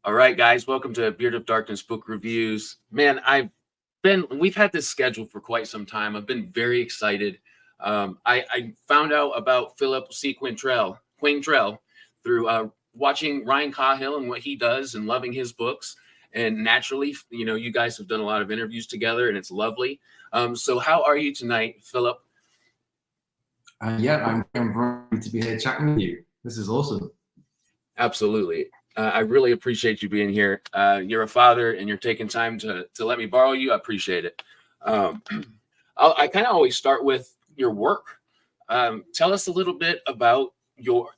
All right, guys, welcome to Beard of Darkness Book Reviews. Man, we've had this scheduled for quite some time. I've been very excited. I found out about Philip C. Quaintrell through watching Ryan Cahill and what he does and loving his books. And naturally, you guys have done a lot of interviews together and it's lovely. So how are you tonight, Philip? Yeah, I'm very happy to be here chatting with you. This is awesome. Absolutely. I really appreciate you being here. You're a father and you're taking time to let me borrow you. I appreciate it. I kind of always start with your work. Tell us a little bit about your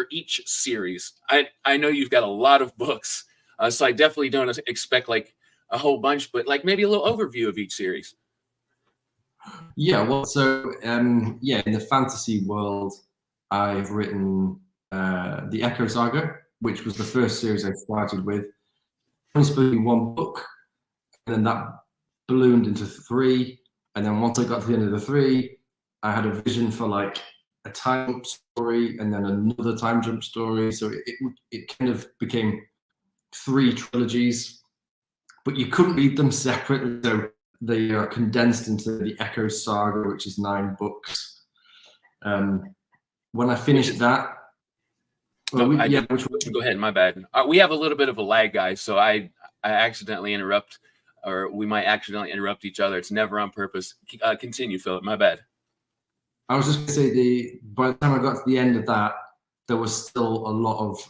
each series. I know you've got a lot of books, so I definitely don't expect like a whole bunch, but like maybe a little overview of each series. Yeah, well, so yeah, in the fantasy world, I've written the Echo Saga, which was the first series I started with. It was supposed to be one book, and then that ballooned into three. And then once I got to the end of the three, I had a vision for like a time jump story and then another time jump story. So it kind of became three trilogies, but you couldn't read them separately. So they are condensed into the Echo Saga, which is 9 books. When I finished that, go ahead. My bad. We have a little bit of a lag, guys, so I accidentally interrupt, or we might accidentally interrupt each other. It's never on purpose. Continue, Philip. My bad. I was just going to say, by the time I got to the end of that, there was still a lot of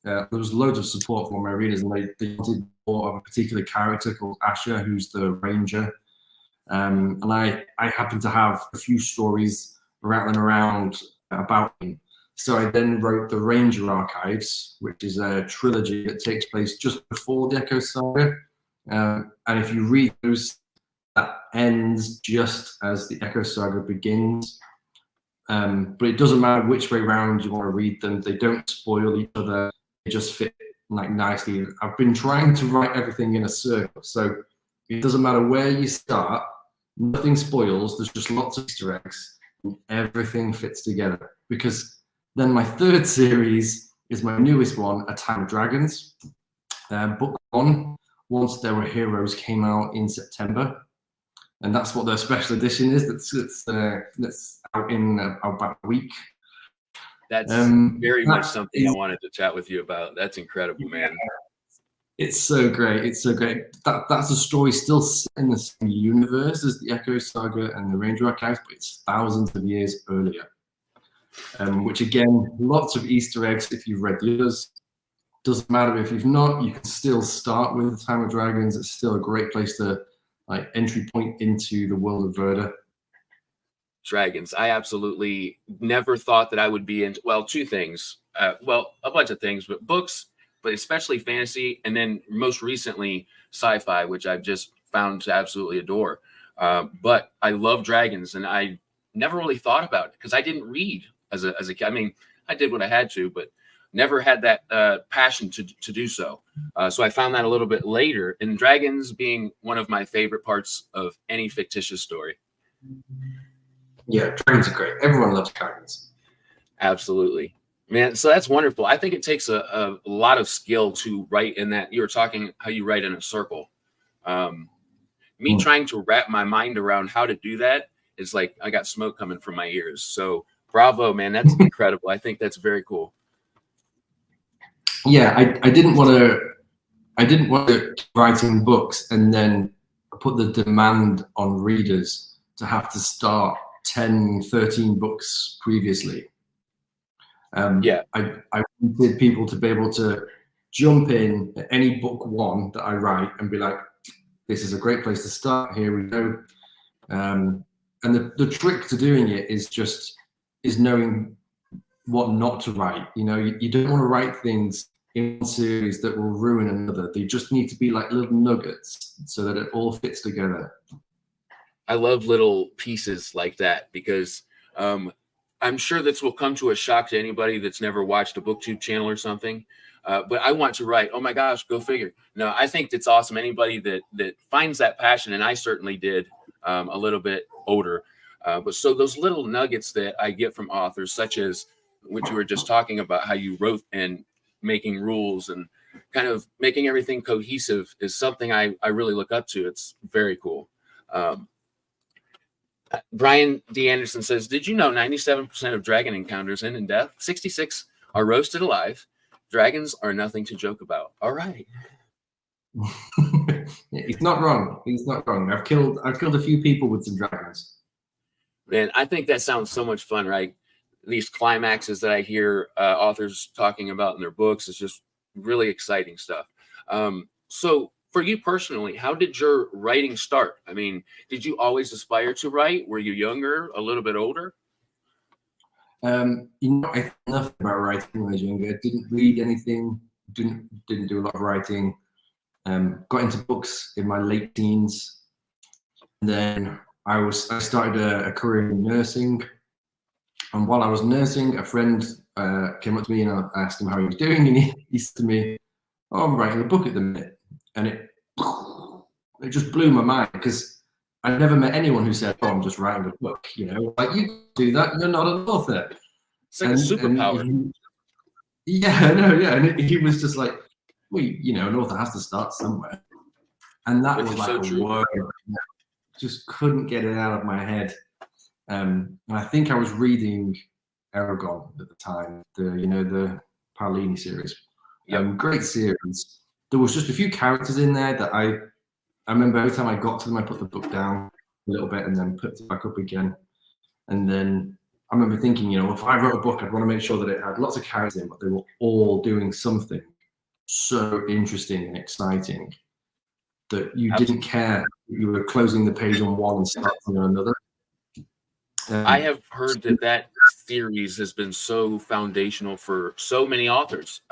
there was loads of support from my readers, and they wanted more of a particular character called Asher, who's the ranger. And I happen to have a few stories rattling around about him. So I then wrote the Ranger Archives, which is a trilogy that takes place just before the Echo Saga. And if you read those, that ends just as the Echo Saga begins. But it doesn't matter which way around you want to read them. They don't spoil each other. They just fit like nicely. I've been trying to write everything in a circle. So it doesn't matter where you start. Nothing spoils. There's just lots of Easter eggs. And everything fits together. Because then my third series is my newest one, A Time of Dragons. Book 1, Once There Were Heroes, came out in September. And that's what the special edition is. That's out in about a week. That's very much something I wanted to chat with you about. That's incredible, man. It's so great. It's so great. That's a story still set in the same universe as the Echo Saga and the Ranger Archives, but it's thousands of years earlier. Which again, lots of Easter eggs if you've read the others. Doesn't matter if you've not, you can still start with Time of Dragons. It's still a great place to like entry point into the world of Verda. Dragons. I absolutely never thought that I would be into, well, two things. A bunch of things, but books, but especially fantasy, and then most recently sci-fi, which I've just found to absolutely adore. But I love dragons, and I never really thought about it because I didn't read as a kid. I mean, I did what I had to, but never had that passion to do so. So I found that a little bit later, and dragons being one of my favorite parts of any fictitious story. Yeah, dragons are great. Everyone loves dragons. Absolutely, man. So that's wonderful. I think it takes a lot of skill to write in that. You were talking how you write in a circle. Me trying to wrap my mind around how to do that is like I got smoke coming from my ears. So bravo, man. That's incredible. I think that's very cool. Yeah, I didn't want to writing books and then put the demand on readers to have to start 10, 13 books previously. Yeah, I wanted people to be able to jump in at any book one that I write and be like, this is a great place to start. Here we go. And the trick to doing it is knowing what not to write. You know, you don't want to write things in one series that will ruin another. They just need to be like little nuggets so that it all fits together. I love little pieces like that because I'm sure this will come to a shock to anybody that's never watched a BookTube channel or something. But I want to write. Oh my gosh, go figure. No, I think it's awesome. Anybody that finds that passion, and I certainly did a little bit older. But so those little nuggets that I get from authors, such as what you were just talking about, how you wrote and making rules and kind of making everything cohesive is something I really look up to. It's very cool. Um, Brian D. Anderson says, did you know 97% of dragon encounters end in death? 66 are roasted alive. Dragons are nothing to joke about. All right. He's not wrong. He's not wrong. I've killed a few people with some dragons. Man, I think that sounds so much fun, right? These climaxes that I hear authors talking about in their books is just really exciting stuff. So for you personally, how did your writing start? I mean, did you always aspire to write? Were you younger, a little bit older? You know, I thought nothing about writing when I was younger. Didn't read anything. Didn't do a lot of writing. Got into books in my late teens. And then I started a career in nursing. And while I was nursing, a friend came up to me and I asked him how he was doing, and he said to me, "Oh, I'm writing a book at the minute," and it just blew my mind because I never met anyone who said, "Oh, I'm just writing a book." You know, like, you do that, you're not an author. It's like a superpower. Yeah, no, yeah, and he was just like, "Well, you know, an author has to start somewhere," and that was like a word. Just couldn't get it out of my head. And I think I was reading Aragon at the time, the Paolini series. Great series. There was just a few characters in there that I remember every time I got to them, I put the book down a little bit and then put it back up again. And then I remember thinking, you know, if I wrote a book, I'd want to make sure that it had lots of characters in, but they were all doing something so interesting and exciting that you didn't care. You were closing the page on one and starting on another. I have heard that series has been so foundational for so many authors.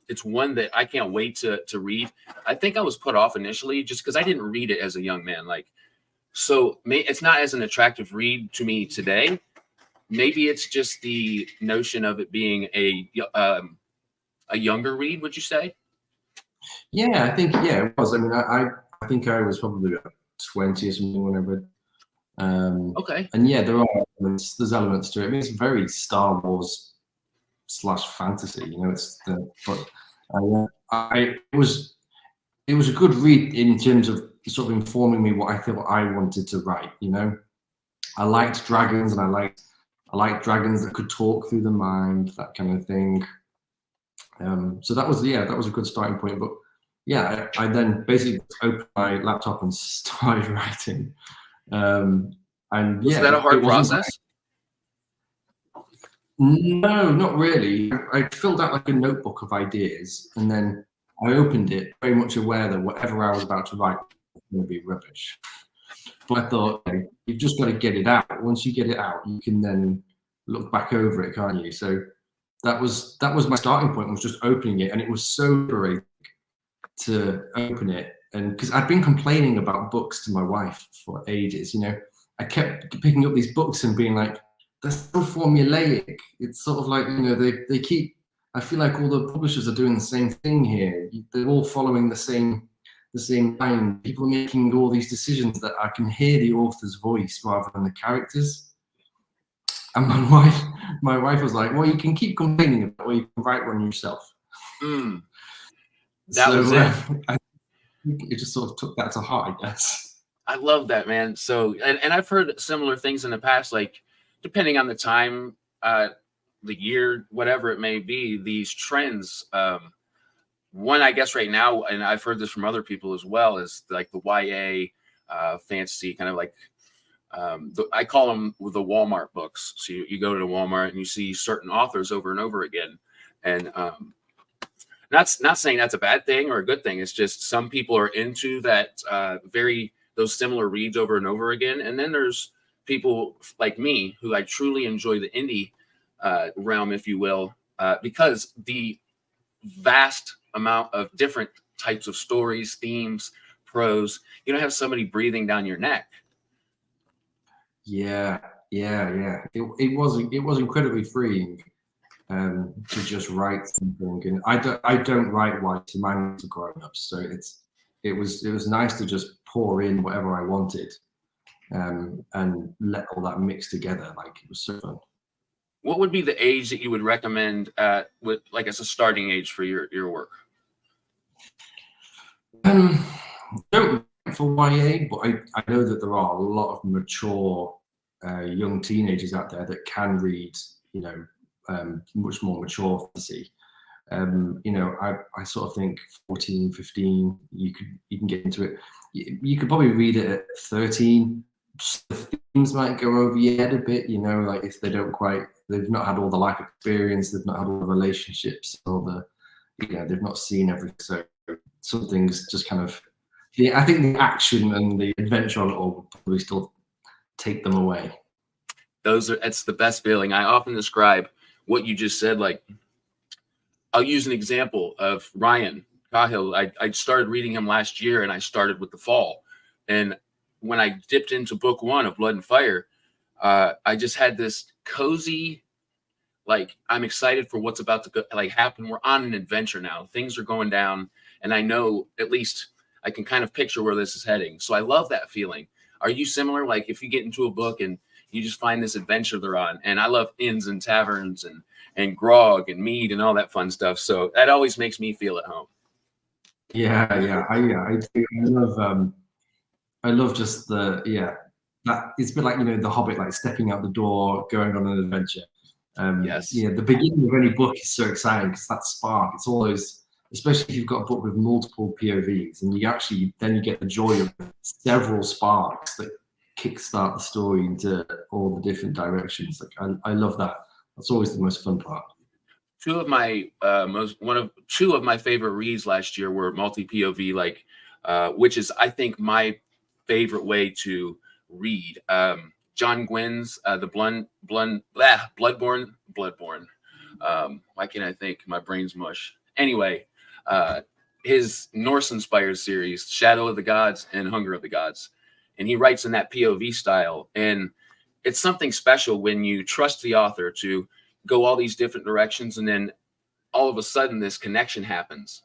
It's one that I can't wait to read. I think I was put off initially just because I didn't read it as a young man. So it's not as an attractive read to me today. Maybe it's just the notion of it being a younger read. Would you say? Yeah, I think it was. I mean, I think I was probably about 20 or something when I read. Okay. And yeah, there's elements to it. I mean, it's very Star Wars / fantasy. You know, it was a good read in terms of sort of informing me what I thought I wanted to write. You know, I liked dragons, and I liked dragons that could talk through the mind, that kind of thing. So that was a good starting point. But yeah, I then basically opened my laptop and started writing. And was that a hard process? No, not really. I filled out like a notebook of ideas, and then I opened it very much aware that whatever I was about to write was going to be rubbish. But I thought, okay, you've just got to get it out. Once you get it out, you can then look back over it, can't you? So that was my starting point, was just opening it, and it was so liberating to open it. And because I'd been complaining about books to my wife for ages, you know, I kept picking up these books and being like, they're so formulaic. It's sort of like, you know, they keep, I feel like all the publishers are doing the same thing here. They're all following the same line. People are making all these decisions that I can hear the author's voice rather than the characters. And my wife was like, well, you can keep complaining about it, or you can write one yourself. That was it. I think it just sort of took that to heart, I guess. I love that, man. So, and I've heard similar things in the past, like depending on the time, the year, whatever it may be, these trends. One, I guess right now, and I've heard this from other people as well, is like the YA fantasy, kind of like, I call them the Walmart books. So you go to Walmart and you see certain authors over and over again. And not saying that's a bad thing or a good thing. It's just some people are into that those similar reads over and over again. And then there's people like me who I truly enjoy the indie realm, if you will, because the vast amount of different types of stories, themes, prose, you don't have somebody breathing down your neck. Yeah. It was incredibly freeing to just write something. And I don't write while to mine for grown-ups, so it was nice to just pour in whatever I wanted, and let all that mix together. Like, it was so fun. What would be the age that you would recommend as a starting age for your work? Don't write for YA, but I know that there are a lot of mature young teenagers out there that can read, you know, much more mature fantasy. You know, I sort of think 14, 15, you can get into it. You could probably read it at 13. The themes might go over your head a bit, you know, like if they've not had all the life experience, they've not had all the relationships, or they've not seen everything. So some things just kind of, I think the action and the adventure on it all would probably still take them away. It's the best feeling. I often describe what you just said. Like, I'll use an example of Ryan Cahill. I started reading him last year, and I started with The Fall. And when I dipped into book 1 of Blood and Fire, I just had this cozy, like, I'm excited for what's about to go, like, happen. We're on an adventure now. Things are going down, and I know, at least I can kind of picture where this is heading. So I love that feeling. Are you similar? Like, if you get into a book and you just find this adventure they're on, and I love inns and taverns and grog and mead and all that fun stuff. So that always makes me feel at home. Yeah, I do. I love just that it's a bit like, you know, The Hobbit, like stepping out the door, going on an adventure. Yes. Yeah, the beginning of any book is so exciting because that spark. It's always, especially if you've got a book with multiple POVs, and then you get the joy of several sparks that kickstart the story into all the different directions. Like I love that. That's always the most fun part. Two of my favorite reads last year were multi POV, like which is, I think, my favorite way to read. John Gwynn's Bloodborne. Why can't I think? My brain's mush. Anyway, his Norse-inspired series, Shadow of the Gods and Hunger of the Gods, and he writes in that POV style, and it's something special when you trust the author to go all these different directions, and then all of a sudden this connection happens.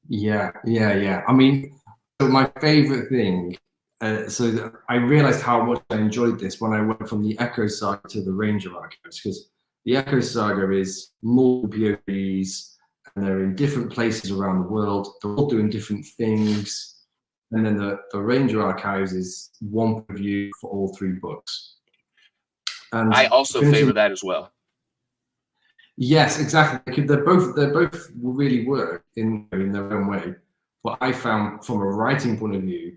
Yeah. I mean, so my favorite thing, so I realized how much I enjoyed this when I went from the Echo Saga to the Ranger Archives, because the Echo Saga is multiple POVs, and they're in different places around the world. They're all doing different things. And then the Ranger Archives is one point of view for all 3 books. And I also favor that as well. Yes, exactly. They both really work in their own way. But I found, from a writing point of view,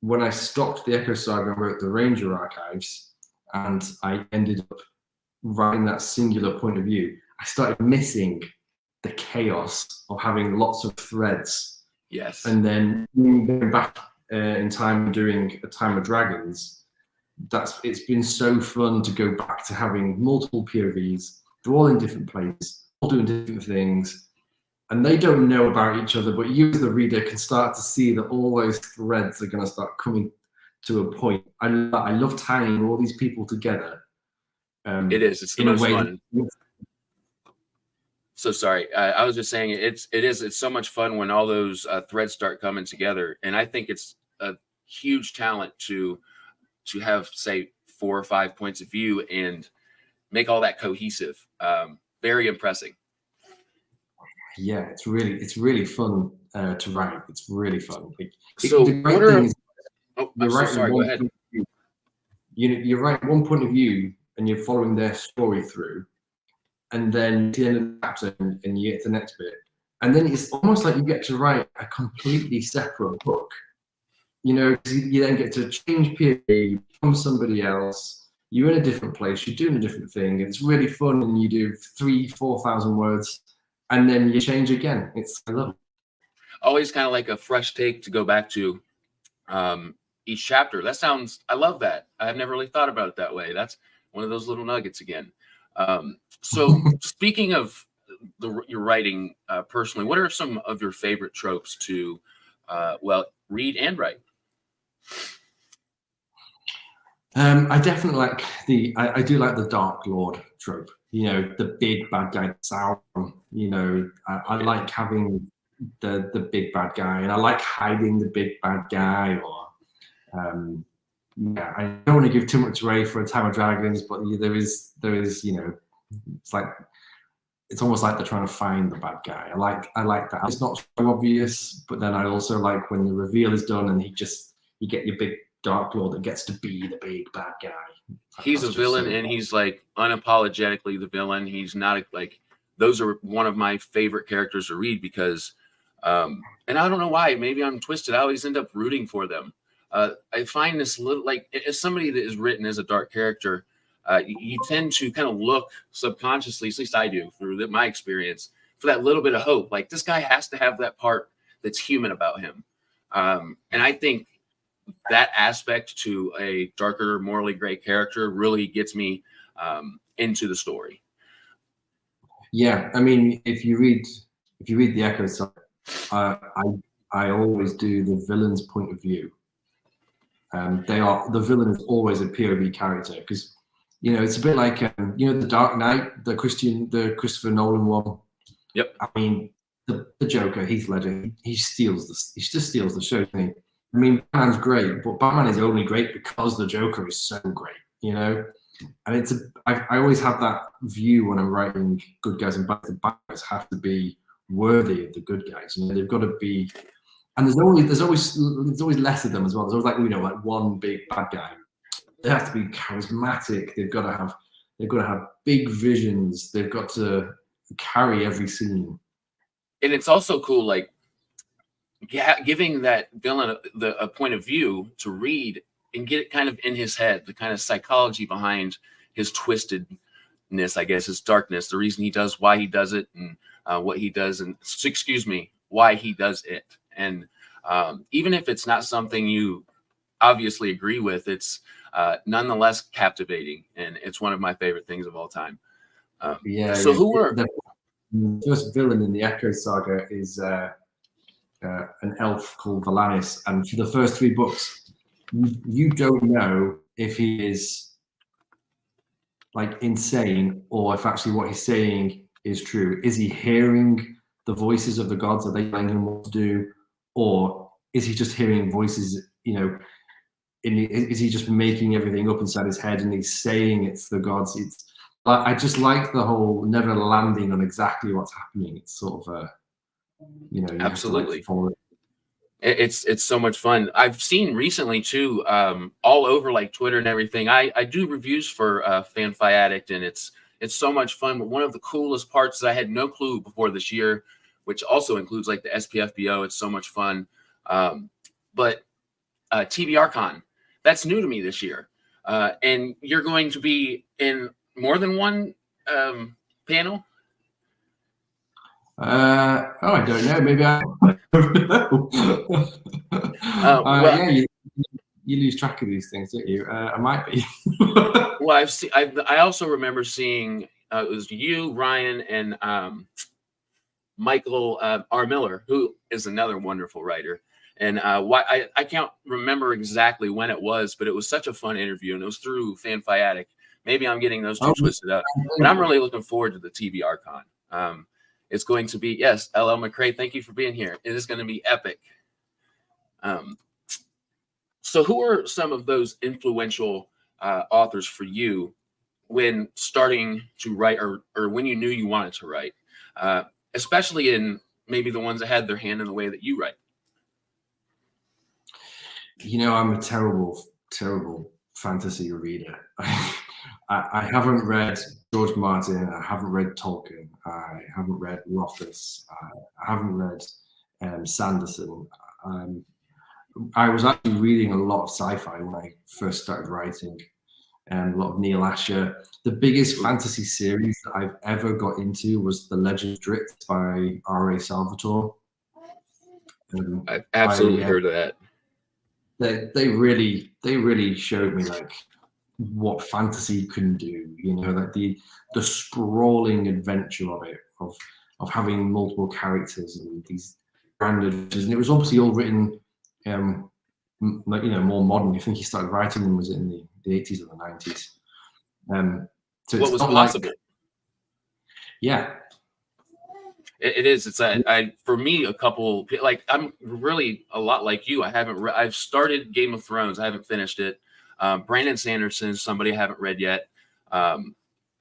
when I stopped the Echo Saga and wrote the Ranger Archives, and I ended up writing that singular point of view, I started missing the chaos of having lots of threads. Yes. And then going back in time doing A Time of Dragons, it's been so fun to go back to having multiple POVs. They're all in different places, all doing different things, and they don't know about each other, but you as the reader can start to see that all those threads are going to start coming to a point. I love tying all these people together. It's the most fun. So sorry, I was just saying it's so much fun when all those threads start coming together, and I think it's a huge talent to have, say, 4 or 5 points of view and make all that cohesive. Very impressive. Yeah, it's really fun to write. It's really fun. So the great thing is, I'm so sorry. Go ahead. You write one point of view, and you're following their story through, and then at the end of the chapter, and you get to the next bit, and then it's almost like you get to write a completely separate book. You know, you then get to change POV, become somebody else. You're in a different place. You're doing a different thing. It's really fun, and you do 3,000-4,000 words, and then you change again. I love it. Always kind of like a fresh take to go back to each chapter. I love that. I've never really thought about it that way. That's one of those little nuggets again. So speaking of your writing personally, what are some of your favorite tropes to read and write? I definitely like I do like the Dark Lord trope. You know, the big bad guy, Sauron. You know, I like having the big bad guy, and I like hiding the big bad guy. Or I don't want to give too much away for A Time of Dragons, but there is, you know, it's like it's almost like they're trying to find the bad guy. I like that. It's not so obvious, but then I also like when the reveal is done and you get your big Dark Lord that gets to be the big bad guy. He's a villain, and he's like unapologetically the villain. He's not like, those are one of my favorite characters to read because, and I don't know why, maybe I'm twisted. I always end up rooting for them. I find this little, like, as somebody that is written as a dark character, you tend to kind of look subconsciously, at least I do through my experience, for that little bit of hope. Like, this guy has to have that part that's human about him. And I think that aspect to a darker, morally gray character really gets me into the story. Yeah, I mean, if you read the Echo Saga, I always do the villain's point of view. The villain is always a POV character because, you know, it's a bit like the Dark Knight, the Christopher Nolan one. Yep. I mean, the Joker, Heath Ledger, he just steals the show. Doesn't he? I mean, Batman's great, but Batman is only great because the Joker is so great, you know. And I always have that view when I'm writing good guys and bad guys. The bad guys have to be worthy of the good guys. You know, they've got to be. And there's always less of them as well. There's always like one big bad guy. They have to be charismatic. They've got to have big visions. They've got to carry every scene. And it's also cool, like, giving that villain a point of view to read and get it kind of in his head, the kind of psychology behind his twistedness, I guess, his darkness, the reason he does, why he does it, and what he does, and why he does it. And even if it's not something you obviously agree with, it's nonetheless captivating, and it's one of my favorite things of all time. So who were the first villain in the Echo Saga is an elf called Valanis, and for the first 3 books, you don't know if he is like insane or if actually what he's saying is true. Is he hearing the voices of the gods? Are they telling him what to do, or is he just hearing voices? You know, is he just making everything up inside his head and he's saying it's the gods? I just like the whole never landing on exactly what's happening. It's sort of you absolutely. Have to, it's so much fun. I've seen recently too, all over like Twitter and everything. I do reviews for FanFi Addict, and it's so much fun. But one of the coolest parts that I had no clue before this year, which also includes like the SPFBO, it's so much fun. But TBRCon, that's new to me this year, and you're going to be in more than one panel. I don't know. Maybe I don't know. Well, yeah, you lose track of these things, don't you? I might be. Well, I also remember seeing it was you, Ryan, and Michael R. Miller, who is another wonderful writer. And I can't remember exactly when it was, but it was such a fun interview, and it was through FanFi Addict. Maybe I'm getting those two twisted up, but I'm really looking forward to the TBRCon. It's going to be, yes, LL McCrae, thank you for being here. It is going to be epic. So who are some of those influential authors for you when starting to write, or when you knew you wanted to write, especially in maybe the ones that had their hand in the way that you write? You know, I'm a terrible, terrible fantasy reader. I haven't read George Martin. I haven't read Tolkien. I haven't read Rothfuss. I haven't read Sanderson. I was actually reading a lot of sci-fi when I first started writing, and a lot of Neil Asher. The biggest fantasy series that I've ever got into was The Legend of Drizzt by R.A. Salvatore. I've absolutely heard of that. They really showed me like what fantasy can do, you know, like the sprawling adventure of it, of having multiple characters and these grand adventures. And it was obviously all written like, you know, more modern. I think he started writing them was in the 80s or the 90s. So what was possible? Like, yeah. It is. It's for me, a couple, like, I'm really a lot like you. I've started Game of Thrones. I haven't finished it. Brandon Sanderson is somebody I haven't read yet.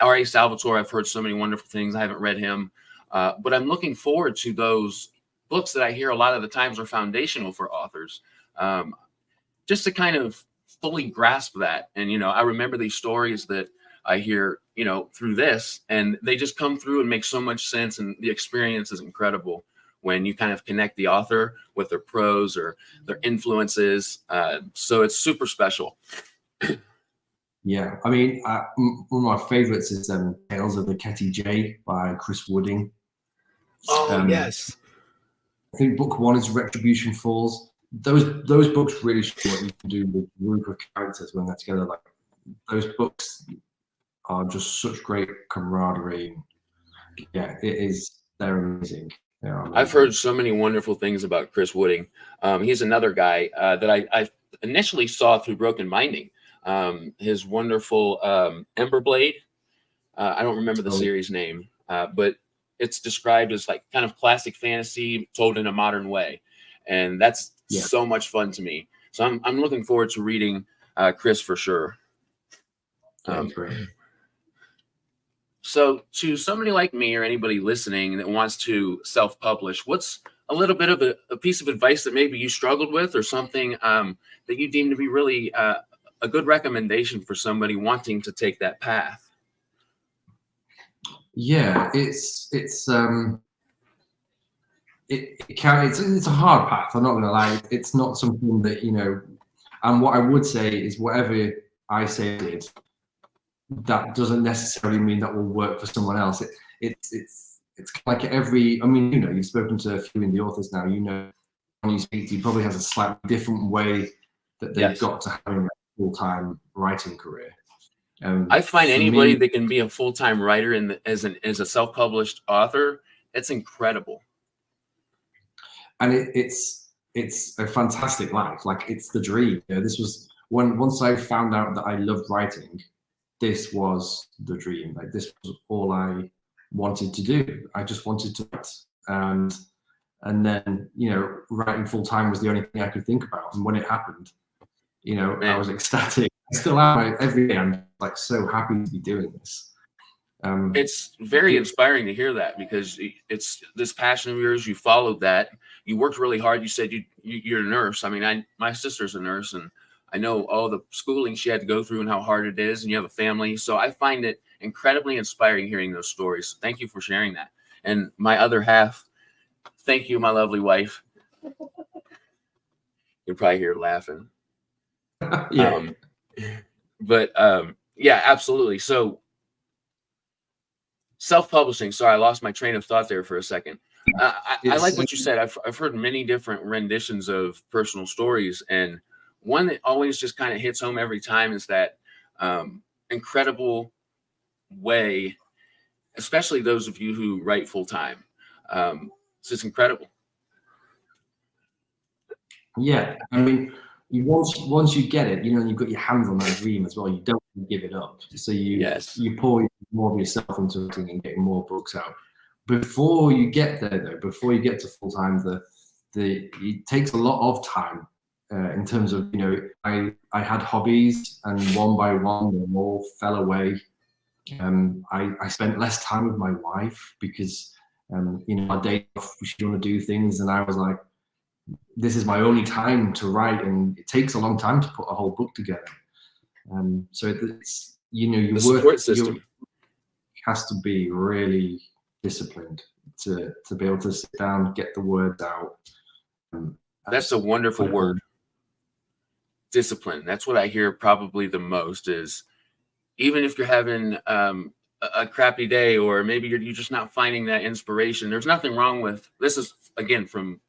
R.A. Salvatore, I've heard so many wonderful things. I haven't read him, but I'm looking forward to those books that I hear a lot of the times are foundational for authors, just to kind of fully grasp that. And, you know, I remember these stories that I hear, you know, through this, and they just come through and make so much sense. And the experience is incredible when you kind of connect the author with their prose or their influences. So it's super special. Yeah, I mean, one of my favorites is Tales of the Ketty J by Chris Wooding. Oh, yes. I think book one is Retribution Falls. Those books really show what you can do with a group of characters when they're together. Like, those books are just such great camaraderie. Yeah, they're amazing. I've heard so many wonderful things about Chris Wooding. He's another guy that I initially saw through Broken Minding. His wonderful Emberblade. I don't remember the series name, but it's described as like kind of classic fantasy told in a modern way. And that's so much fun to me. So I'm looking forward to reading Chris for sure. Great. So to somebody like me or anybody listening that wants to self-publish, what's a little bit of a piece of advice that maybe you struggled with, or something that you deem to be really a good recommendation for somebody wanting to take that path? Yeah, it's a hard path. I'm not gonna lie. It's not something that, you know. And what I would say is, whatever I say did, that doesn't necessarily mean that will work for someone else. It's like every. I mean, you know, you've spoken to a few indie authors now. You know, when you speak to, you probably has a slightly different way that they've got to having a full-time writing career. I find anybody that can be a full-time writer as a self-published author, it's incredible. And it's a fantastic life. Like, it's the dream. You know, this was once I found out that I loved writing, this was the dream. Like, this was all I wanted to do. I just wanted to write. And then, you know, writing full-time was the only thing I could think about. And when it happened, you know, I was ecstatic. I still am. Every day I'm like so happy to be doing this. It's very inspiring to hear that, because it's this passion of yours. You followed that. You worked really hard. You said you're a nurse. I mean, my sister's a nurse, and I know all the schooling she had to go through and how hard it is, and you have a family. So I find it incredibly inspiring hearing those stories. Thank you for sharing that. And my other half, thank you, my lovely wife. You're probably here laughing. Yeah. Yeah, absolutely. So self-publishing. Sorry, I lost my train of thought there for a second. I like what you said. I've heard many different renditions of personal stories, and one that always just kind of hits home every time is that incredible way, especially those of you who write full time. It's just incredible. Yeah, I mean, once you get it, you know, and you've got your hands on that dream as well, you don't give it up. So you pour more of yourself into it and getting more books out. Before you get there, though, before you get to full time, it takes a lot of time in terms of, you know, I had hobbies, and one by one they all fell away. I spent less time with my wife because you know, our day off, she want to do things, and I was like, this is my only time to write, and it takes a long time to put a whole book together. So it's, you know, your support system has to be really disciplined to be able to sit down, get the words out. That's a wonderful word. Discipline. That's what I hear probably the most, is even if you're having a crappy day, or maybe you're just not finding that inspiration, there's nothing wrong with this. Is again from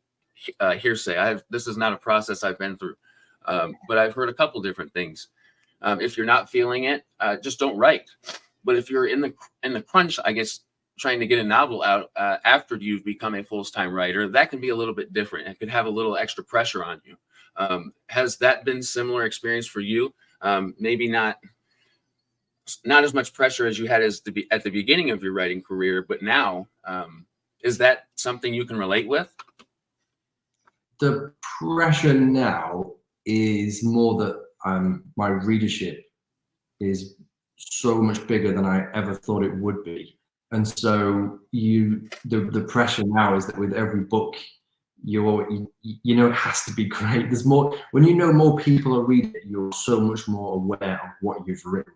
hearsay. This is not a process I've been through, but I've heard a couple different things. If you're not feeling it, just don't write. But if you're in the crunch, I guess, trying to get a novel out after you've become a full-time writer, that can be a little bit different. It could have a little extra pressure on you. Has that been similar experience for you? Maybe not as much pressure as you had at the beginning of your writing career, but now, is that something you can relate with? The pressure now is more that my readership is so much bigger than I ever thought it would be. And so the pressure now is that with every book, you know it has to be great. There's more when you know more people are reading it, you're so much more aware of what you've written.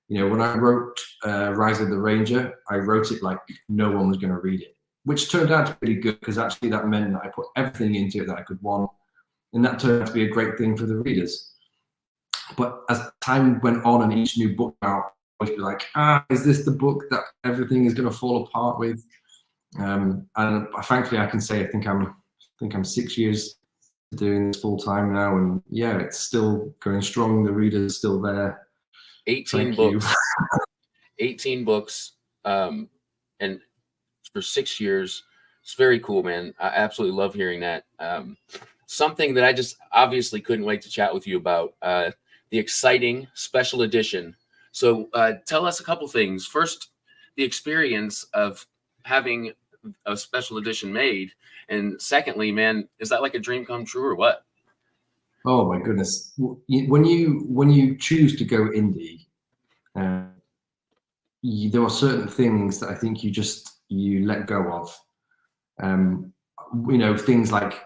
You know, when I wrote Rise of the Ranger, I wrote it like no one was going to read it, which turned out to be really good because actually that meant that I put everything into it that I could want, and that turned out to be a great thing for the readers. But as time went on and each new book out, I would be like, is this the book that everything is going to fall apart with? And frankly, I can say I think I'm 6 years doing this full time now, and yeah, it's still going strong. The readers are still there. 18 books. 18 books, and for 6 years. It's very cool, man. I absolutely love hearing that. Something that I just obviously couldn't wait to chat with you about, the exciting special edition. So tell us a couple things. First, the experience of having a special edition made, and secondly, man, is that like a dream come true or what? Oh my goodness! When you choose to go indie, there are certain things that I think you let go of. You know, things like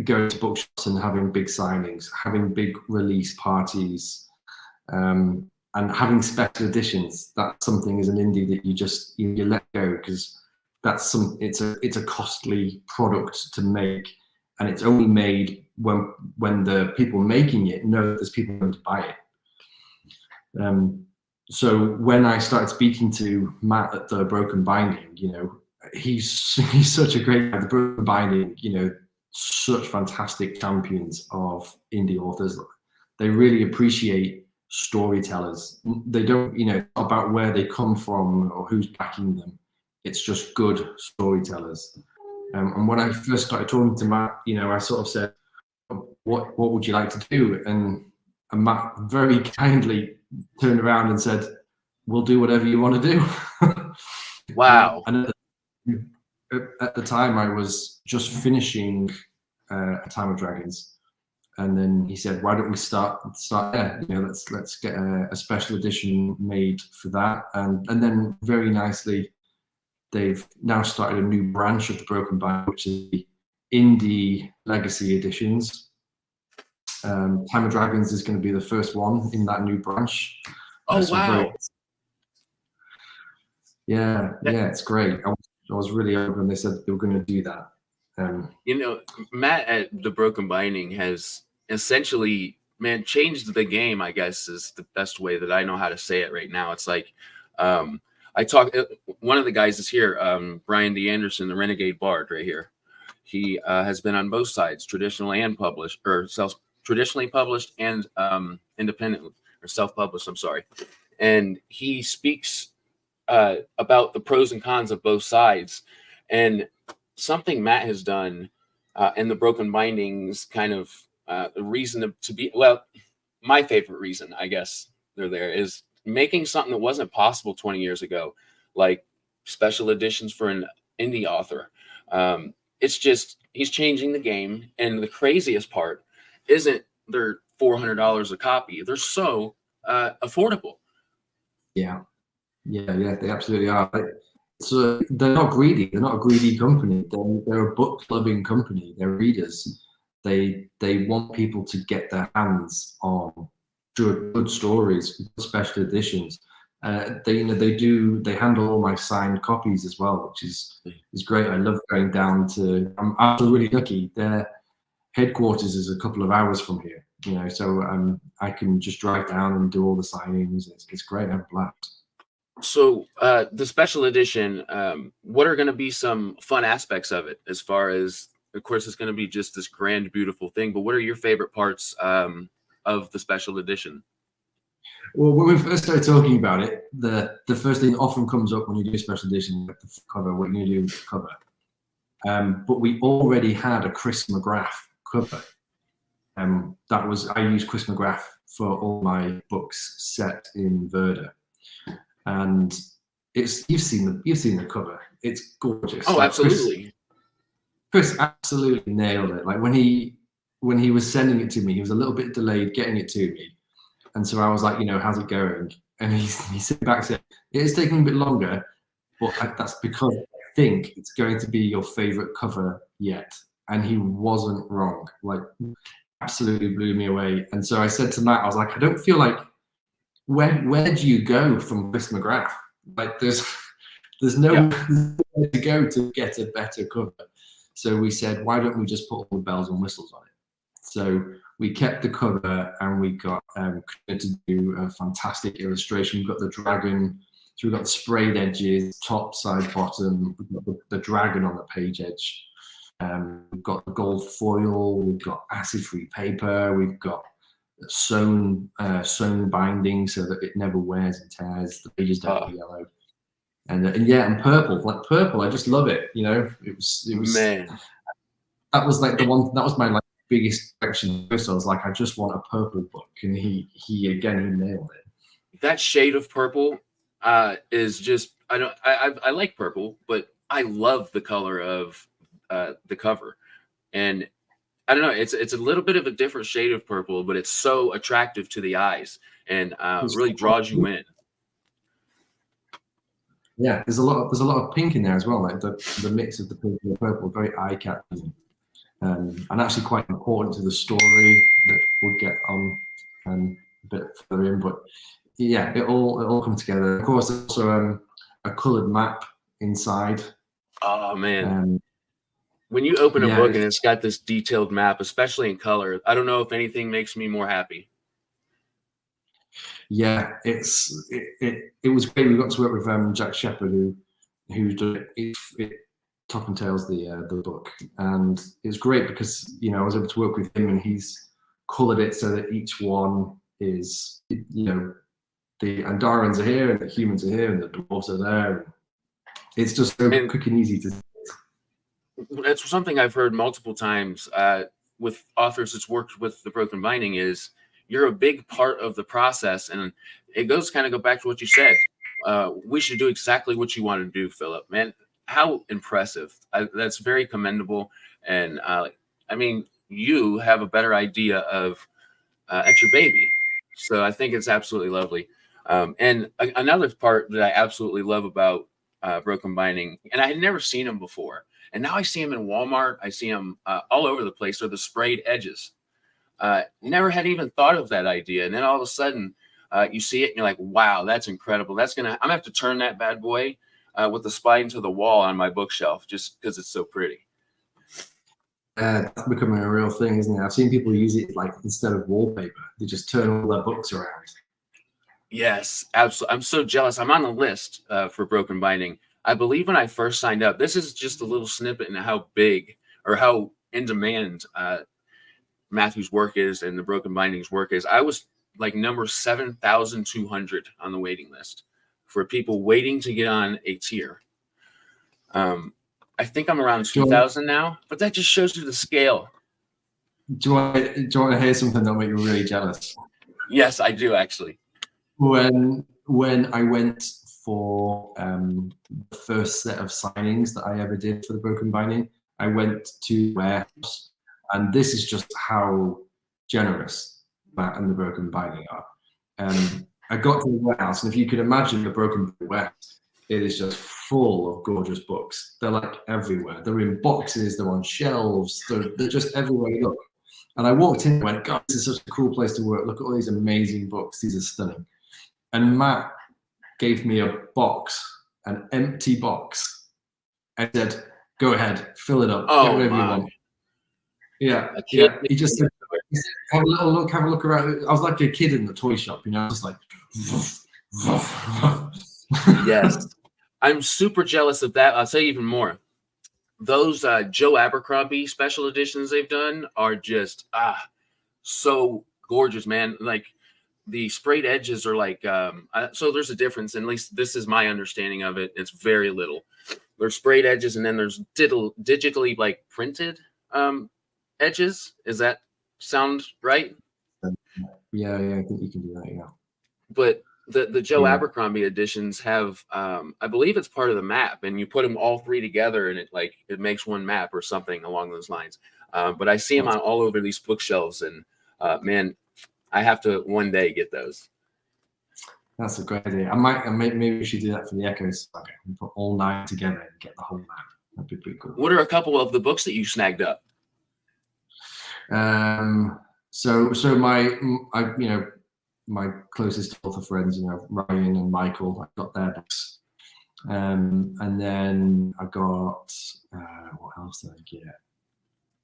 going to bookshops and having big signings, having big release parties, and having special editions. That's something as an indie that you let go because it's a costly product to make, and it's only made when the people making it know there's people going to buy it. So when I started speaking to Matt at the Broken Binding, you know, he's such a great guy. The Broken Binding, you know, such fantastic champions of indie authors. They really appreciate storytellers. They don't, you know, about where they come from or who's backing them. It's just good storytellers. And when I first started talking to Matt, you know, I sort of said, what would you like to do? And Matt very kindly turned around and said, we'll do whatever you want to do. Wow. And at the time I was just finishing A Time of Dragons, and then he said, why don't we start there? You know, let's get a special edition made for that. And then very nicely, they've now started a new branch of the Broken Binding, which is the indie legacy editions. Time of Dragons is going to be the first one in that new branch. Oh, wow. Yeah, it's great. I was really open when they said they were going to do that. You know, Matt at the Broken Binding has essentially, man, changed the game, I guess is the best way that I know how to say it right now. It's like, one of the guys is here, Brian D. Anderson, the Renegade Bard right here. He has been on both sides, traditional and published, or traditionally published and independent or self-published, I'm sorry. And he speaks about the pros and cons of both sides. And something Matt has done and the Broken Bindings kind of the reason to be, well, my favorite reason, I guess they're there, is making something that wasn't possible 20 years ago, like special editions for an indie author. It's just, he's changing the game. And the craziest part isn't they're $400 a copy. They're so affordable. Yeah, they absolutely are. So they're not greedy. They're not a greedy company. They're a book-loving company. They're readers. They want people to get their hands on good stories, special editions. They handle all my signed copies as well, which is great. I love going down to. I'm actually really lucky. Their headquarters is a couple of hours from here, you know, so I can just drive down and do all the signings. It's great. I have a blast. So the special edition, what are going to be some fun aspects of it? As far as, of course, it's going to be just this grand, beautiful thing. But what are your favorite parts of the special edition? Well, when we first started talking about it, the first thing that often comes up when you do a special edition, like the cover, what you're going to do with the cover. But we already had a Chris McGrath cover. I use Chris McGrath for all my books set in Verda. And you've seen the cover. It's gorgeous. Oh, absolutely. Chris absolutely nailed it. Like when he was sending it to me, he was a little bit delayed getting it to me, and so I was like, you know, how's it going? And he said back, said, it is taking a bit longer, but that's because I think it's going to be your favorite cover yet. And he wasn't wrong. Like, absolutely blew me away. And so I said to Matt, I was like, I don't feel like, where do you go from Chris McGrath? Like, there's nowhere to go to get a better cover. So we said, why don't we just put all the bells and whistles on it? So we kept the cover, and we got to do a fantastic illustration. We've got the dragon, so we've got the sprayed edges, top, side, bottom. We've got the dragon on the page edge. We've got the gold foil. We've got acid-free paper. We've got sewn binding so that it never wears and tears. The pages don't be yellow. And purple, like purple. I just love it. You know, it was man. That was like the one. That was my like biggest collection. So I was like, I just want a purple book, and he nailed it. That shade of purple is just I like purple, but I love the color of the cover, and I don't know, it's a little bit of a different shade of purple, but it's so attractive to the eyes and really draws you in. Yeah, there's a lot of pink in there as well, like the mix of the pink and the purple, very eye-catching, and actually quite important to the story that we'll get on a bit further in. But yeah, it all comes together. Of course, there's also a coloured map inside. Oh man. When you open a book and it's got this detailed map, especially in color, I don't know if anything makes me more happy. Yeah, it was great. We got to work with Jack Shepherd, who did it top and tails the book, and it's great because I was able to work with him, and he's coloured it so that each one is the Andarans are here, and the humans are here, and the dwarves are there. It's just so quick and easy to. That's something I've heard multiple times with authors that's worked with the Broken Binding is you're a big part of the process. And it goes kind of go back to what you said. We should do exactly what you want to do, Philip. Man, how impressive. That's very commendable. And I mean, you have a better idea of at your baby. So I think it's absolutely lovely. And another part that I absolutely love about Broken Binding, and I had never seen them before, and now I see them in Walmart. I see them all over the place. Are the sprayed edges. Never had even thought of that idea. And then all of a sudden you see it and you're like, wow, that's incredible. I'm going to have to turn that bad boy with the spine to the wall on my bookshelf just because it's so pretty. That's becoming a real thing, isn't it? I've seen people use it like instead of wallpaper, they just turn all their books around. Yes, absolutely. I'm so jealous. I'm on the list for Broken Binding. I believe when I first signed up, this is just a little snippet into how big or how in demand Matthew's work is and the Broken Binding's work is. I was like number 7,200 on the waiting list for people waiting to get on a tier. I think I'm around 2,000 now, but that just shows you the scale. Do you want to hear something that'll make you really jealous? Yes, I do actually. When I went for the first set of signings that I ever did for the Broken Binding, I went to warehouse, and this is just how generous Matt and the Broken Binding are. I got to the warehouse, and if you can imagine the Broken Binding warehouse, it is just full of gorgeous books. They're like everywhere. They're in boxes, they're on shelves, they're just everywhere you look. And I walked in and went, God, this is such a cool place to work. Look at all these amazing books. These are stunning. And Matt gave me a box, an empty box, and said, go ahead, fill it up, get whatever you want. Yeah. He just said, have a little look, have a look around. I was like a kid in the toy shop, just like. Yes. I'm super jealous of that. I'll tell you even more. Those Joe Abercrombie special editions they've done are just so gorgeous, man. Like the sprayed edges are like so there's a difference, at least this is my understanding of it. It's very little. There's sprayed edges, and then there's digitally like printed edges. Does that sound right? Yeah, I think you can do that. Yeah. But the Joe Abercrombie editions have, I believe it's part of the map, and you put them all three together, and it makes one map or something along those lines. But I see them on all over these bookshelves, and man, I have to one day get those. That's a great idea. Maybe we should do that for the Echoes. Okay, we put all 9 together and get the whole map. That'd be pretty cool. What are a couple of the books that you snagged up? So my closest author friends, Ryan and Michael, I got their books. And then I got what else did I get?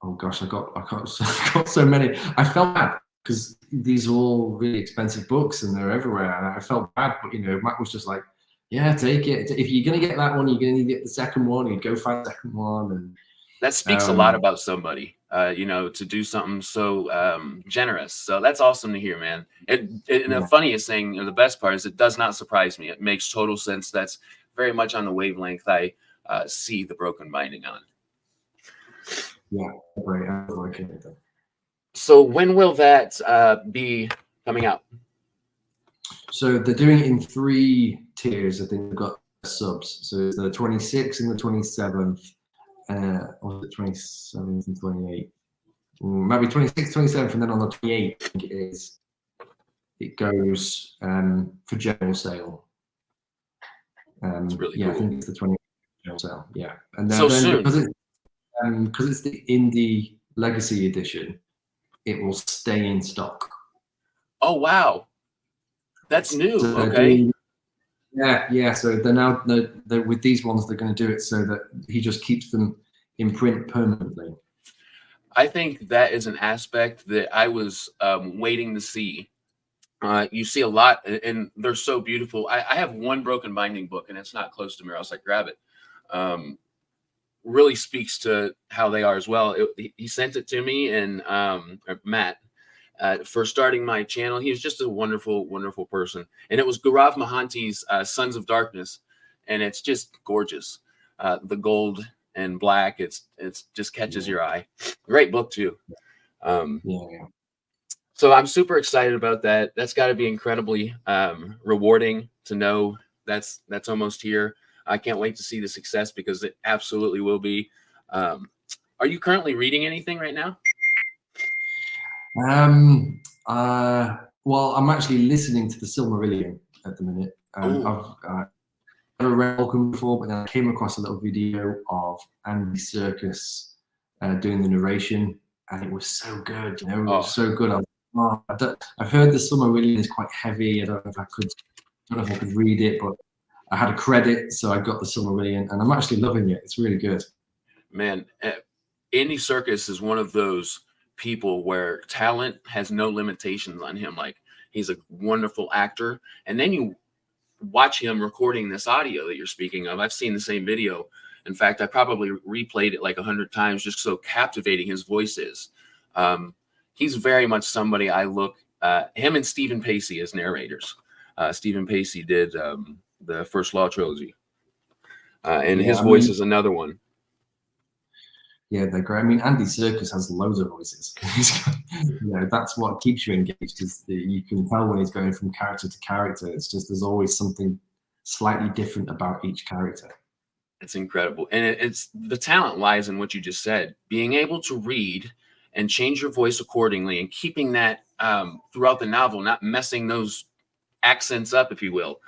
Oh gosh, I got so many. I felt bad because these are all really expensive books and they're everywhere, and I felt bad. But Matt was just like, "Yeah, take it. If you're gonna get that one, you're gonna need to get the second one. You go find the second one." And that speaks a lot about somebody, to do something so generous. So that's awesome to hear, man. And the funniest thing, the best part is, it does not surprise me. It makes total sense. That's very much on the wavelength I see the Broken Binding on. Yeah, right. I like it. So when will that be coming out? So they're doing it in 3 tiers. I think they've got subs. So it's the 26th and the 27th. Or the 27th and 28th. Maybe 26th, 27th, and then on the 28th, I think it goes for general sale. It's really cool. I think it's the 28th general sale. Yeah, and so then soon. Because it's the Indie Legacy Edition, it will stay in stock. Oh wow, that's new. So okay. Yeah. So they're with these ones, they're going to do it so that he just keeps them in print permanently. I think that is an aspect that I was waiting to see. You see a lot, and they're so beautiful. I have one Broken Binding book, and it's not close to me, or else I grab it. Really speaks to how they are as well. He sent it to me, and Matt, for starting my channel. He was just a wonderful, wonderful person. And it was Gaurav Mohanty's Sons of Darkness, and it's just gorgeous. The gold and black, it's just catches your eye. Great book too. So I'm super excited about that. That's got to be incredibly rewarding to know that's almost here. I can't wait to see the success, because it absolutely will be. Are you currently reading anything right now? Well, I'm actually listening to the Silmarillion at the minute. I've never read Tolkien before, but then I came across a little video of Andy Serkis doing the narration, and it was so good. It was so good. I've heard the Silmarillion is quite heavy. I don't know if I could read it, but I had a credit, so I got the Silmarillion, and I'm actually loving it. It's really good. Man, Andy Serkis is one of those people where talent has no limitations on him. Like, he's a wonderful actor, and then you watch him recording this audio that you're speaking of. I've seen the same video. In fact, I probably replayed it like 100 times, just so captivating his voice is. He's very much somebody I look him and Stephen Pacey as narrators. Stephen Pacey did the First Law trilogy, and his voice is another one. Yeah, they're great. I mean, Andy Serkis has loads of voices. That's what keeps you engaged, is that you can tell when he's going from character to character. It's just, there's always something slightly different about each character. It's incredible. And it's the talent lies in what you just said, being able to read and change your voice accordingly, and keeping that throughout the novel, not messing those accents up, if you will.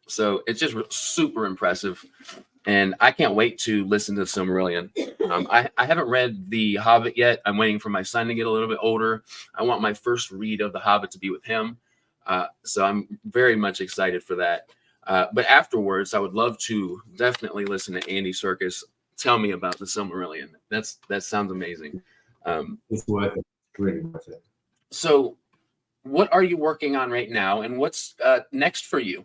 So it's just super impressive. And I can't wait to listen to Silmarillion. I haven't read The Hobbit yet. I'm waiting for my son to get a little bit older. I want my first read of The Hobbit to be with him. So I'm very much excited for that. But afterwards, I would love to definitely listen to Andy Serkis tell me about the Silmarillion. That sounds amazing. It's worth it. Really worth it. So what are you working on right now, and what's next for you?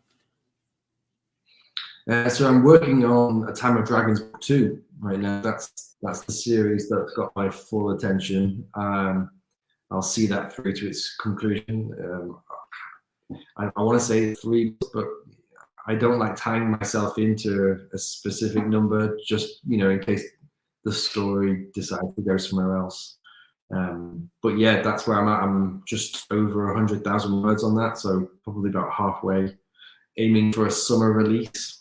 So I'm working on A Time of Dragons 2 right now. That's the series that's got my full attention. I'll see that through to its conclusion. I want to say 3, but I don't like tying myself into a specific number, just in case the story decides to go somewhere else. But yeah, that's where I'm at. I'm just over 100,000 words on that, so probably about halfway, aiming for a summer release.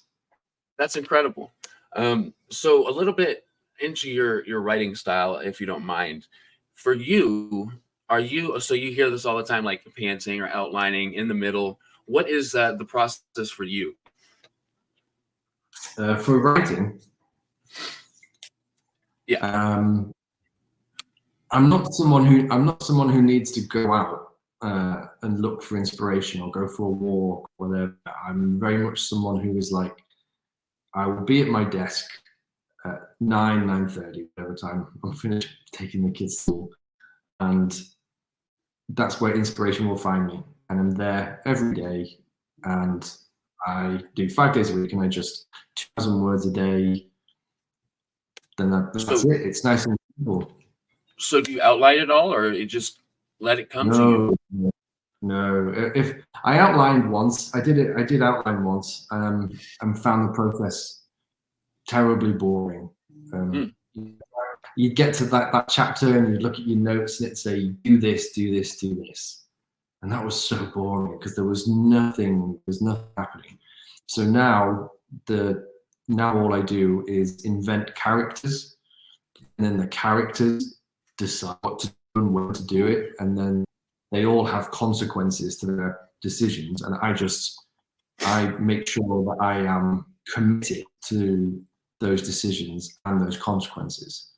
That's incredible. So a little bit into your writing style, if you don't mind. For you, so you hear this all the time, like pantsing or outlining in the middle, what is the process for you? For writing, Yeah. I'm not someone who needs to go out and look for inspiration or go for a walk or whatever. I'm very much someone who is like, I will be at my desk at 9:30, whatever time I'm finished taking the kids to school, and that's where inspiration will find me. And I'm there every day, and I do 5 days a week, and I just 2,000 words a day. Then that's So, it. It's nice and simple. so do you outline it all, or you just let it come to you? No. If I outlined once, I did outline once, and found the process terribly boring. You'd get to that chapter and you'd look at your notes and it'd say, do this, do this, do this. And that was so boring because there was nothing happening. So now all I do is invent characters, and then the characters decide what to do and when to do it, and then they all have consequences to their decisions, and I make sure that I am committed to those decisions and those consequences,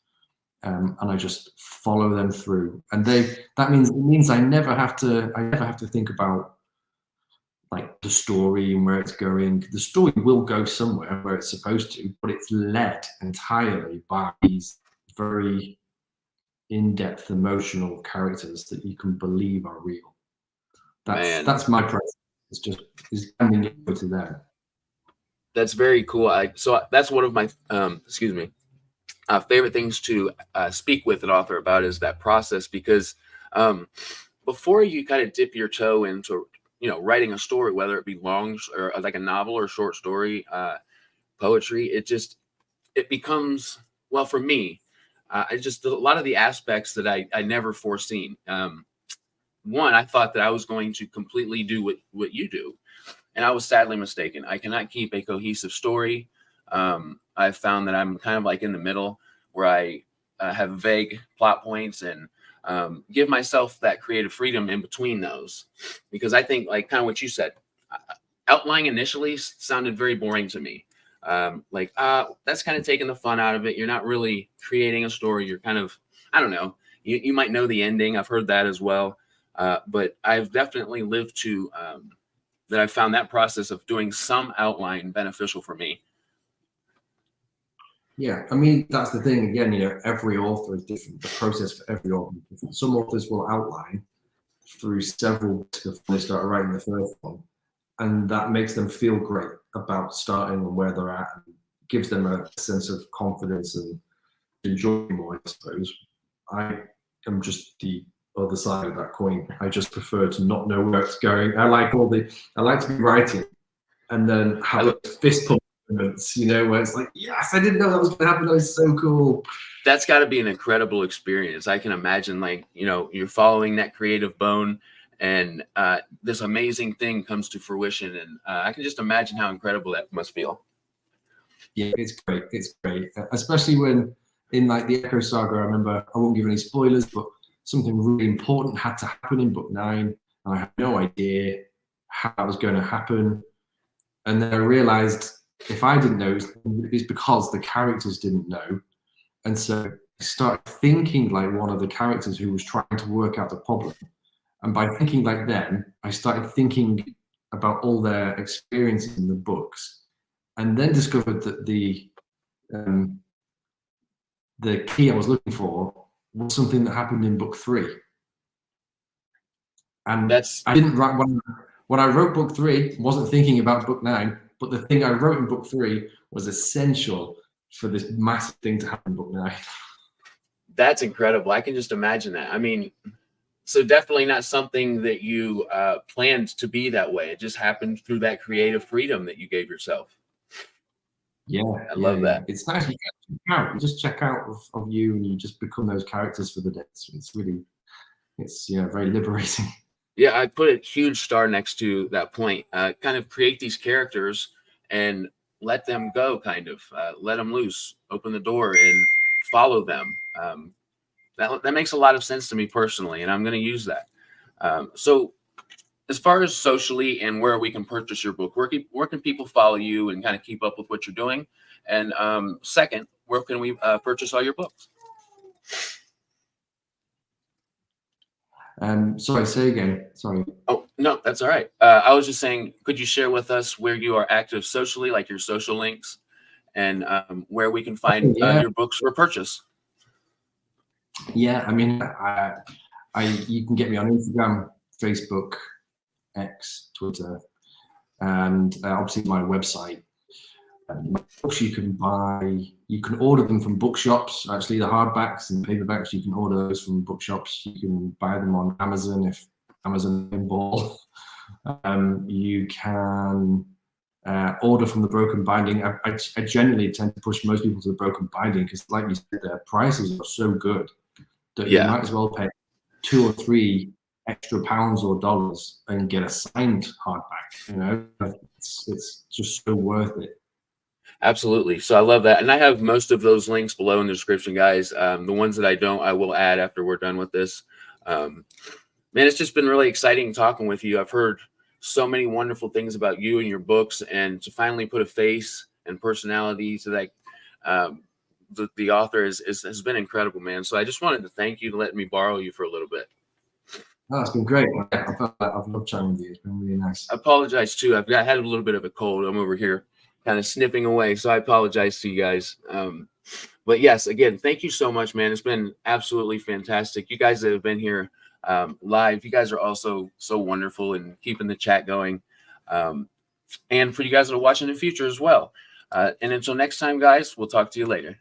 and I just follow them through. And it means I never have to think about like the story and where it's going. The story will go somewhere where it's supposed to, but it's led entirely by these very in-depth emotional characters that you can believe are real. That's my process. It's handing it over to them. That's very cool. So that's one of my favorite things to speak with an author about is that process, because before you kind of dip your toe into writing a story, whether it be long or like a novel or short story, poetry, it becomes, well, for me, a lot of the aspects that I never foreseen. One, I thought that I was going to completely do what you do, and I was sadly mistaken. I cannot keep a cohesive story. I've found that I'm kind of like in the middle, where I have vague plot points and give myself that creative freedom in between those, because I think, like kind of what you said, outlining initially sounded very boring to me. That's kind of taking the fun out of it. You're not really creating a story. You're kind of, I don't know, you might know the ending. I've heard that as well. But I've definitely lived to that. I found that process of doing some outline beneficial for me. Yeah, I mean, that's the thing. Again, every author is different. The process for every author is different. Some authors will outline through several books before they start writing the first one, and that makes them feel great about starting and where they're at, and gives them a sense of confidence and enjoying more, I suppose. I am just the other side of that coin. I just prefer to not know where it's going. I like to be writing and then have a fist pump moments, where it's like, yes, I didn't know that was going to happen. That was so cool. That's got to be an incredible experience. I can imagine, like, you're following that creative bone, and this amazing thing comes to fruition, and I can just imagine how incredible that must feel. Yeah, it's great. It's great, especially when in like the Echo Saga. I remember, I won't give any spoilers, but something really important had to happen in book 9, and I had no idea how that was going to happen. And then I realized if I didn't know, it's because the characters didn't know. And so I started thinking like one of the characters who was trying to work out the problem. And by thinking like them, I started thinking about all their experiences in the books, and then discovered that the key I was looking for was something that happened in book 3. And I didn't write when I wrote book 3, wasn't thinking about book 9, but the thing I wrote in book 3 was essential for this massive thing to happen in book 9. That's incredible. I can just imagine that. I mean, so definitely not something that you planned to be that way. It just happened through that creative freedom that you gave yourself. Yeah, I love that. It's nice. You just check out of you, and you just become those characters for the day. It's really, very liberating. Yeah, I put a huge star next to that point. Kind of create these characters and let them go, kind of let them loose, open the door and follow them. That makes a lot of sense to me personally, and I'm going to use that. So as far as socially and where we can purchase your book, where can people follow you and kind of keep up with what you're doing? And second, where can we purchase all your books? Sorry, say again. Sorry. Oh, no, that's all right. I was just saying, could you share with us where you are active socially, like your social links, and where we can find Yeah. your books for purchase? Yeah, I mean, you can get me on Instagram, Facebook, X, Twitter, and obviously my website. My books you can buy, you can order them from bookshops. Actually, the hardbacks and paperbacks, you can order those from bookshops. You can buy them on Amazon if Amazon ball. You can order from the broken binding. I generally tend to push most people to the broken binding because, like you said, their prices are so good that you might as well pay 2 or 3 extra pounds or dollars and get a signed hardback. You know, it's just so worth it. Absolutely. So I love that. And I have most of those links below in the description, guys. The ones that I don't, I will add after we're done with this. Man, it's just been really exciting talking with you. I've heard so many wonderful things about you and your books, and to finally put a face and personality to that, the author has been incredible, man. So I just wanted to thank you to letting me borrow you for a little bit. Oh, it's been great. I've loved chatting with you. It's been really nice. I apologize too. I had a little bit of a cold. I'm over here kind of snipping away, so I apologize to you guys. But yes, again, thank you so much, man. It's been absolutely fantastic. You guys that have been here live, you guys are also so wonderful and keeping the chat going. And for you guys that are watching in the future as well. And until next time, guys, we'll talk to you later.